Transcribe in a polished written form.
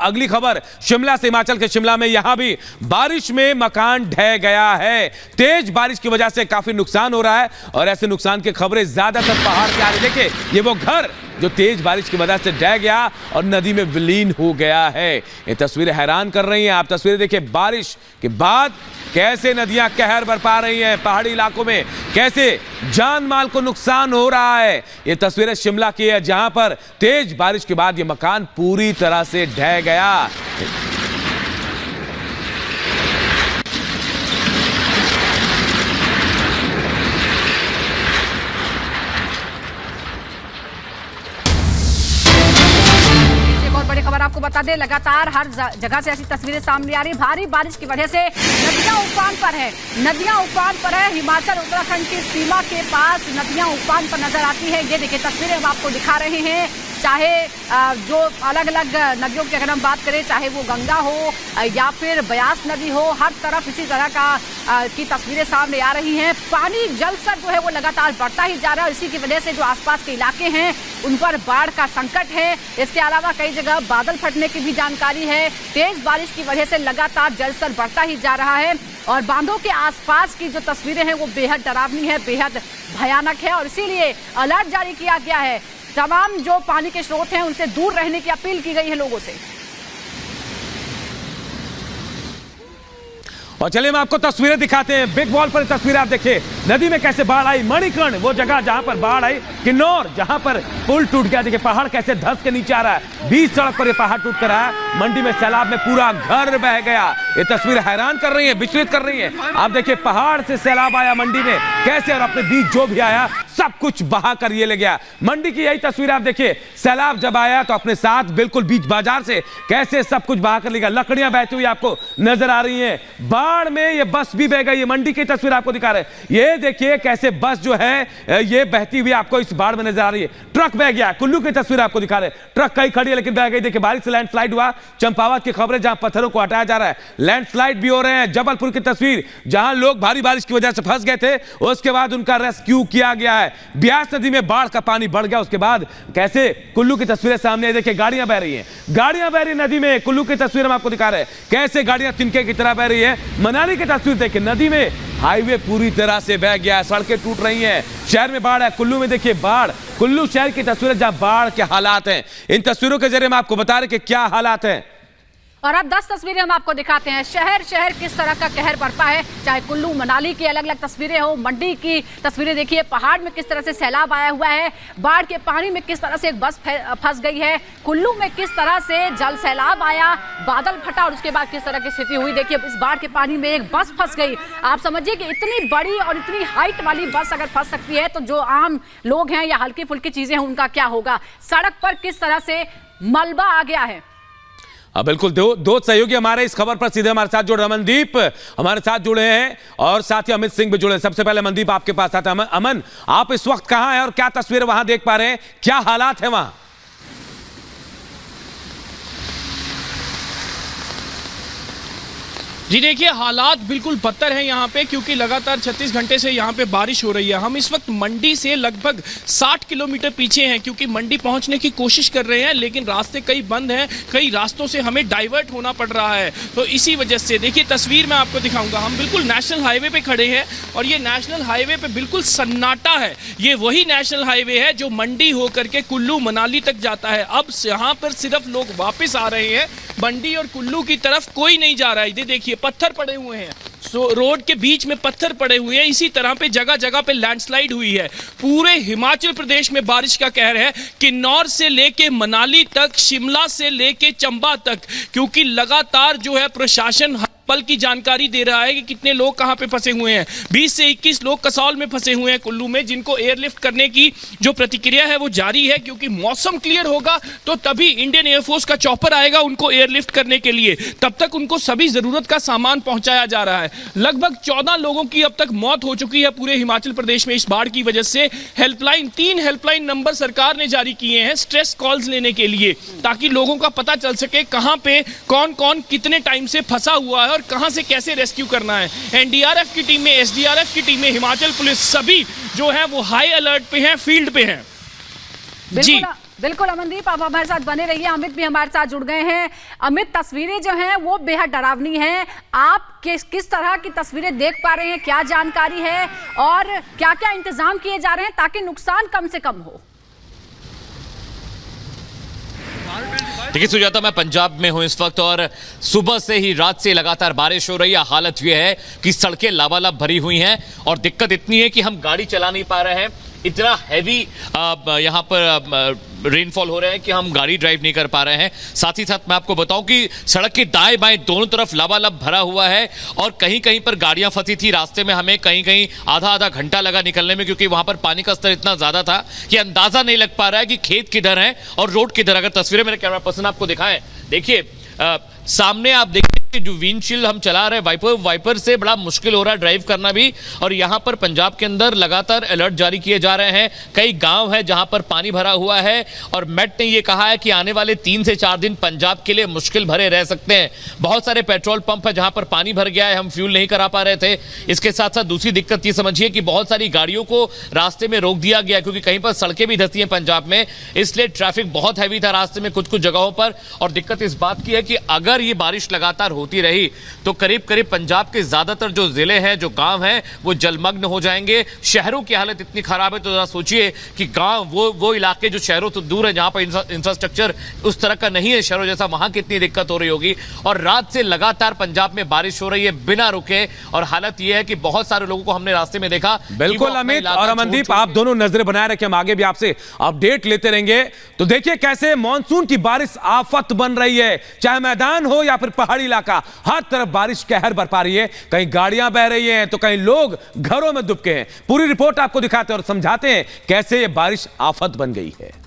अगली खबर शिमला से, हिमाचल के शिमला में यहां भी बारिश में मकान ढह गया है। तेज बारिश की वजह से काफी नुकसान हो रहा है और ऐसे नुकसान की खबरें ज्यादातर पहाड़ से आ रही। देखिए ये वो घर जो तेज बारिश की वजह से ढह गया और नदी में विलीन हो गया है। ये तस्वीरें हैरान कर रही हैं। आप तस्वीरें देखिए, बारिश के बाद कैसे नदियां कहर बरपा रही हैं, पहाड़ी इलाकों में कैसे जान माल को नुकसान हो रहा है। ये तस्वीरें शिमला की है जहां पर तेज बारिश के बाद ये मकान पूरी तरह से ढह गया। खबर आपको बता दें, लगातार हर जगह से ऐसी तस्वीरें सामने आ रही। भारी बारिश की वजह से नदियां उफान पर है, नदियां उफान पर है। हिमाचल उत्तराखंड की सीमा के पास नदियां उफान पर नजर आती है। ये देखिए तस्वीरें हम आपको दिखा रहे हैं। चाहे जो अलग अलग नदियों की अगर हम बात करें, चाहे वो गंगा हो या फिर ब्यास नदी हो, हर तरफ इसी तरह की तस्वीरें सामने आ रही हैं। पानी जल स्तर जो है वो लगातार बढ़ता ही जा रहा है और इसी की वजह से जो आसपास के इलाके हैं उन पर बाढ़ का संकट है। इसके अलावा कई जगह बादल फटने की भी जानकारी है। तेज बारिश की वजह से लगातार जल स्तर बढ़ता ही जा रहा है और बांधों के आसपास की जो तस्वीरें हैं वो बेहद डरावनी है, बेहद भयानक है और इसीलिए अलर्ट जारी किया गया है। तमाम जो पानी के स्रोत हैं उनसे दूर रहने की अपील की गई है लोगों से। और चलिए हम आपको तस्वीरें दिखाते हैं। बिग वॉल पर तस्वीरें आप देखिए, नदी में कैसे बाढ़ आई। मणिकर्ण वो जगह जहां पर बाढ़ आई, किन्नौर जहां पर पुल टूट गया। देखिए पहाड़ कैसे धंस के नीचे आ रहा है, बीच सड़क पर ये पहाड़ टूट कर आया। मंडी में सैलाब में पूरा घर बह गया। ये तस्वीर हैरान कर रही है, विचलित कर रही है। आप देखिए पहाड़ से सैलाब आया मंडी में कैसे, और अपने बीच जो भी आया सब कुछ बहा कर ये ले गया। मंडी की यही तस्वीर आप देखिए, सैलाब जब आया तो अपने साथ बिल्कुल बीच बाजार से कैसे सब कुछ बहा कर ले गया। लकड़ियां बहती हुई आपको नजर आ रही हैं। बाढ़ में ये बस भी बह गई। ये मंडी की तस्वीर आपको दिखा रहे हैं। ये देखिए कैसे बस जो है ये बहती हुई आपको इस बाढ़ में नजर आ रही है। ट्रक बह गया। कुल्लू की तस्वीर आपको दिखा रहे हैं। ट्रक कहीं खड़ी है लेकिन बह गई। देखिए बारिश से लैंडस्लाइड हुआ। चंपावत की खबरें जहां पत्थरों को हटाया जा रहा है, लैंडस्लाइड भी हो रहे हैं। जबलपुर की तस्वीर जहां लोग भारी बारिश की वजह से फंस गए थे, उसके बाद उनका रेस्क्यू किया गया है। ब्यास नदी में बाढ़ का पानी बढ़ गया। उसके बाद कैसे कुल्लू की तस्वीरें सामने देखिए, गाड़ियां बह रही हैं, गाड़ियां बह रही नदी में। कुल्लू की तस्वीर हम आपको दिखा रहे हैं कैसे गाड़ियां तिनके की तरह बह रही है। मनाली की तस्वीर देखिए, नदी में हाईवे पूरी तरह से बह गया है, सड़कें टूट रही हैं। शहर में बाढ़ है। कुल्लू में देखिए बाढ़, कुल्लू शहर की तस्वीरें जहां बाढ़ के हालात हैं। इन तस्वीरों के जरिए हम आपको बता रहे कि क्या हालात हैं। और अब 10 तस्वीरें हम आपको दिखाते हैं। शहर शहर किस तरह का कहर बरपा है। चाहे कुल्लू मनाली की अलग अलग तस्वीरें हो, मंडी की तस्वीरें देखिए, पहाड़ में किस तरह से सैलाब आया हुआ है, बाढ़ के पानी में किस तरह से एक बस फंस गई है, कुल्लू में किस तरह से जल सैलाब आया, बादल फटा और उसके बाद किस तरह की स्थिति हुई। देखिए इस बाढ़ के पानी में एक बस फंस गई। आप समझिए कि इतनी बड़ी और इतनी हाइट वाली बस अगर फंस सकती है तो जो आम लोग हैं या हल्की फुल्की चीजें हैं उनका क्या होगा। सड़क पर किस तरह से मलबा आ गया है। बिल्कुल दो सहयोगी हमारे इस खबर पर सीधे हमारे साथ जुड़े। अमनदीप हमारे साथ जुड़े हैं और साथ ही अमित सिंह भी जुड़े हैं। सबसे पहले अमनदीप आपके पास आता है। अमन, आप इस वक्त कहां हैं और क्या तस्वीरें वहां देख पा रहे हैं, क्या हालात है वहां? जी देखिए, हालात बिल्कुल बदतर हैं यहाँ पे, क्योंकि लगातार 36 घंटे से यहाँ पे बारिश हो रही है। हम इस वक्त मंडी से लगभग 60 किलोमीटर पीछे हैं, क्योंकि मंडी पहुँचने की कोशिश कर रहे हैं लेकिन रास्ते कई बंद हैं, कई रास्तों से हमें डाइवर्ट होना पड़ रहा है। तो इसी वजह से देखिए तस्वीर मैं आपको दिखाऊंगा। हम बिल्कुल नेशनल हाईवे पे खड़े हैं और ये नेशनल हाईवे पे बिल्कुल सन्नाटा है। ये वही नेशनल हाईवे है जो मंडी होकर के कुल्लू मनाली तक जाता है। अब यहाँ पर सिर्फ लोग वापस आ रहे हैं, मंडी और कुल्लू की तरफ कोई नहीं जा रहा है। ये देखिए पत्थर पड़े हुए हैं, रोड के बीच में पत्थर पड़े हुए हैं। इसी तरह पे जगह जगह पे लैंडस्लाइड हुई है। पूरे हिमाचल प्रदेश में बारिश का कहर है, किन्नौर से लेके मनाली तक, शिमला से लेके चंबा तक, क्योंकि लगातार जो है प्रशासन पल की जानकारी दे रहा है कि कितने लोग कहां पे फंसे हुए हैं। 20 से 21 लोग कसौल में फंसे हुए हैं कुल्लू में, जिनको एयरलिफ्ट करने की जो प्रतिक्रिया है वो जारी है, क्योंकि मौसम क्लियर होगा तो तभी इंडियन एयरफोर्स का चॉपर आएगा उनको एयरलिफ्ट करने के लिए। तब तक उनको सभी जरूरत का सामान पहुंचाया जा रहा है। लगभग 14 लोगों की अब तक मौत हो चुकी है पूरे हिमाचल प्रदेश में इस बाढ़ की वजह से। हेल्पलाइन 3 हेल्पलाइन नंबर सरकार ने जारी किए हैं स्ट्रेस कॉल्स लेने के लिए, ताकि लोगों का पता चल सके कहां पे कौन कौन कितने टाइम से फंसा हुआ है और कहां से कैसे रेस्क्यू करना है। एनडीआरएफ की टीमें, एसडीआरएफ की टीमें, हिमाचल पुलिस सभी जो है वो हाई अलर्ट पे हैं, फील्ड पे हैं। जी बिल्कुल अमनदीप, आप हमारे साथ बने रहिए। अमित भी हमारे साथ जुड़ गए हैं। अमित, तस्वीरें जो हैं वो बेहद डरावनी हैं। आप किस तरह की तस्वीरें देख पा रहे हैं, क्या जानकारी है और क्या क्या इंतजाम किए जा रहे हैं ताकि नुकसान कम से कम हो? देखिए सुजाता, मैं पंजाब में हूं इस वक्त और सुबह से ही, रात से लगातार बारिश हो रही है। हालत यह है कि सड़कें लबालब भरी हुई हैं और दिक्कत इतनी है कि हम गाड़ी चला नहीं पा रहे हैं। इतना हैवी यहाँ पर रेनफॉल हो रहा है कि हम गाड़ी ड्राइव नहीं कर पा रहे हैं। साथ ही साथ मैं आपको बताऊं कि सड़क के दाएं बाएं दोनों तरफ लबालब भरा हुआ है और कहीं कहीं पर गाड़ियां फंसी थी। रास्ते में हमें कहीं कहीं आधा घंटा लगा निकलने में, क्योंकि वहां पर पानी का स्तर इतना ज्यादा था कि अंदाजा नहीं लग पा रहा है कि खेत किधर है और रोड किधर। अगर तस्वीरें मेरे कैमरा पर्सन आपको दिखाएं, देखिए सामने आप देखिए जो विंडशील्ड हम चला रहे हैं, वाइपर से बड़ा मुश्किल हो रहा है ड्राइव करना भी। और यहां पर पंजाब के अंदर लगातार अलर्ट जारी किए जा रहे हैं। कई गांव है जहां पर पानी भरा हुआ है और मेट ने यह कहा है कि आने वाले 3 से 4 दिन पंजाब के लिए मुश्किल भरे रह सकते हैं। बहुत सारे पेट्रोल पंप है जहां पर पानी भर गया है, हम फ्यूल नहीं करा पा रहे थे। इसके साथ साथ दूसरी दिक्कत ये समझिए कि बहुत सारी गाड़ियों को रास्ते में रोक दिया गया, क्योंकि कहीं पर सड़कें भी धंसी हैं पंजाब में, इसलिए ट्रैफिक बहुत हैवी था रास्ते में कुछ जगहों पर। और दिक्कत इस बात की है कि अगर ये बारिश लगातार होती रही तो करीब करीब पंजाब के ज्यादातर जो जिले हैं, जो गांव हैं, वो जलमग्न हो जाएंगे। शहरों की हालत इतनी खराब है तो जरा सोचिए कि गांव, वो इलाके जो शहरों से दूर है, जहां पर इंफ्रास्ट्रक्चर उस तरह का नहीं है शहरों जैसा, वहां कितनी दिक्कत हो रही होगी। और रात से लगातार पंजाब में बारिश हो रही है बिना रुके और हालत यह है कि बहुत सारे लोगों को हमने रास्ते में देखा। बिल्कुल अमित और अमनदीप, आप दोनों नजरें बनाए रखें, हम आगे भी आपसे अपडेट लेते रहेंगे। तो देखिए कैसे मानसून की बारिश आफत बन रही है, चाहे मैदान हो या फिर पहाड़ी इलाका, हर तरफ बारिश कहर बरपा रही है। कहीं गाड़ियां बह रही हैं तो कहीं लोग घरों में दुबके हैं। पूरी रिपोर्ट आपको दिखाते हैं और समझाते हैं कैसे ये बारिश आफत बन गई है।